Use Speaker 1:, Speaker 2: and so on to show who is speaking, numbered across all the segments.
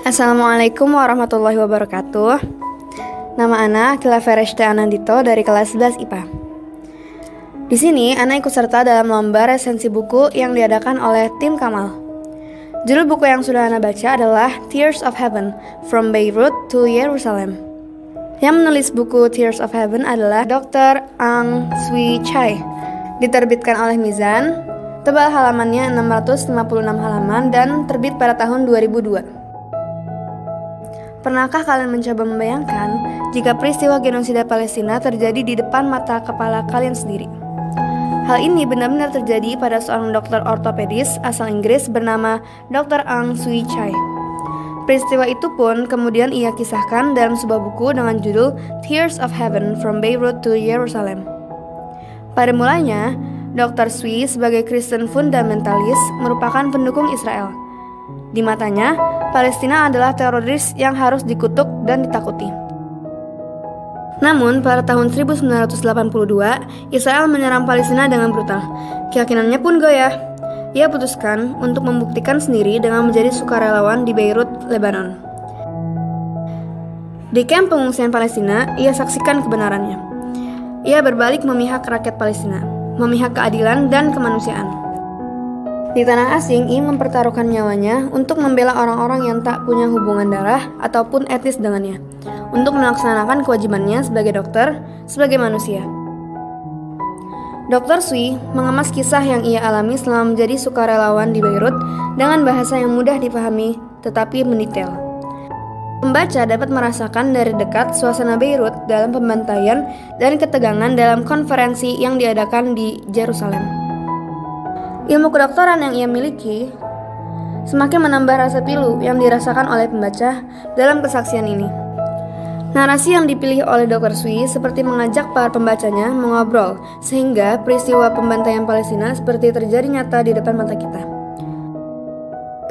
Speaker 1: Assalamualaikum warahmatullahi wabarakatuh. Nama Ana Akila Fereshte Anandito dari kelas 11 IPA. Di sini Ana ikut serta dalam lomba resensi buku yang diadakan oleh tim Kamal. Judul buku yang sudah Ana baca adalah Tears of Heaven, From Beirut to Jerusalem. Yang menulis buku Tears of Heaven adalah Dr. Ang Sui Chai. Diterbitkan oleh Mizan. Tebal halamannya 656 halaman dan terbit pada tahun 2002. Pernahkah kalian mencoba membayangkan jika peristiwa genosida Palestina terjadi di depan mata kepala kalian sendiri? Hal ini benar-benar terjadi pada seorang dokter ortopedis asal Inggris bernama Dr. Ang Sui Chai. Peristiwa itu pun kemudian ia kisahkan dalam sebuah buku dengan judul Tears of Heaven, From Beirut to Jerusalem. Pada mulanya, Dr. Sui sebagai Kristen fundamentalis merupakan pendukung Israel. Di matanya, Palestina adalah teroris yang harus dikutuk dan ditakuti. Namun, pada tahun 1982, Israel menyerang Palestina dengan brutal. Keyakinannya pun goyah. Ia putuskan untuk membuktikan sendiri dengan menjadi sukarelawan di Beirut, Lebanon. Di kamp pengungsian Palestina, ia saksikan kebenarannya. Ia berbalik memihak rakyat Palestina, memihak keadilan dan kemanusiaan. Di tanah asing, ia mempertaruhkan nyawanya untuk membela orang-orang yang tak punya hubungan darah ataupun etnis dengannya, untuk melaksanakan kewajibannya sebagai dokter, sebagai manusia. Dr. Sui mengemas kisah yang ia alami selama menjadi sukarelawan di Beirut dengan bahasa yang mudah dipahami tetapi mendetail. Pembaca dapat merasakan dari dekat suasana Beirut dalam pembantaian dan ketegangan dalam konferensi yang diadakan di Yerusalem. Ilmu kedokteran yang ia miliki semakin menambah rasa pilu yang dirasakan oleh pembaca dalam kesaksian ini. Narasi yang dipilih oleh Dr. Sui seperti mengajak para pembacanya mengobrol, sehingga peristiwa pembantaian Palestina seperti terjadi nyata di depan mata kita.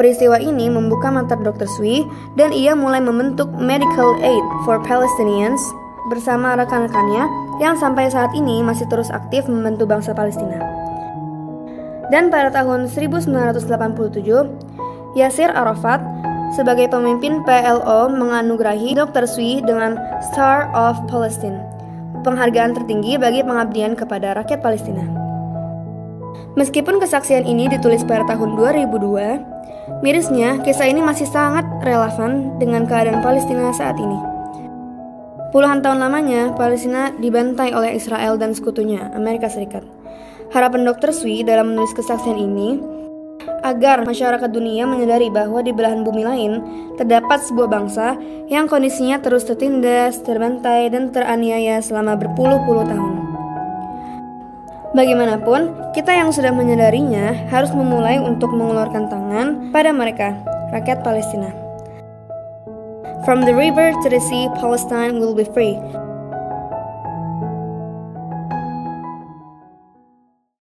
Speaker 1: Peristiwa ini membuka mata Dr. Sui dan ia mulai membentuk Medical Aid for Palestinians bersama rekan-rekannya yang sampai saat ini masih terus aktif membantu bangsa Palestina. Dan pada tahun 1987, Yasser Arafat sebagai pemimpin PLO menganugerahi Dr. Sui dengan Star of Palestine, penghargaan tertinggi bagi pengabdian kepada rakyat Palestina. Meskipun kesaksian ini ditulis pada tahun 2002, mirisnya kisah ini masih sangat relevan dengan keadaan Palestina saat ini. Puluhan tahun lamanya, Palestina dibantai oleh Israel dan sekutunya, Amerika Serikat. Harapan Dr. Sui dalam menulis kesaksian ini agar masyarakat dunia menyadari bahwa di belahan bumi lain terdapat sebuah bangsa yang kondisinya terus tertindas, terbantai, dan teraniaya selama berpuluh-puluh tahun. Bagaimanapun, kita yang sudah menyadarinya harus memulai untuk mengulurkan tangan pada mereka, rakyat Palestina. From the river to the sea, Palestine will be free.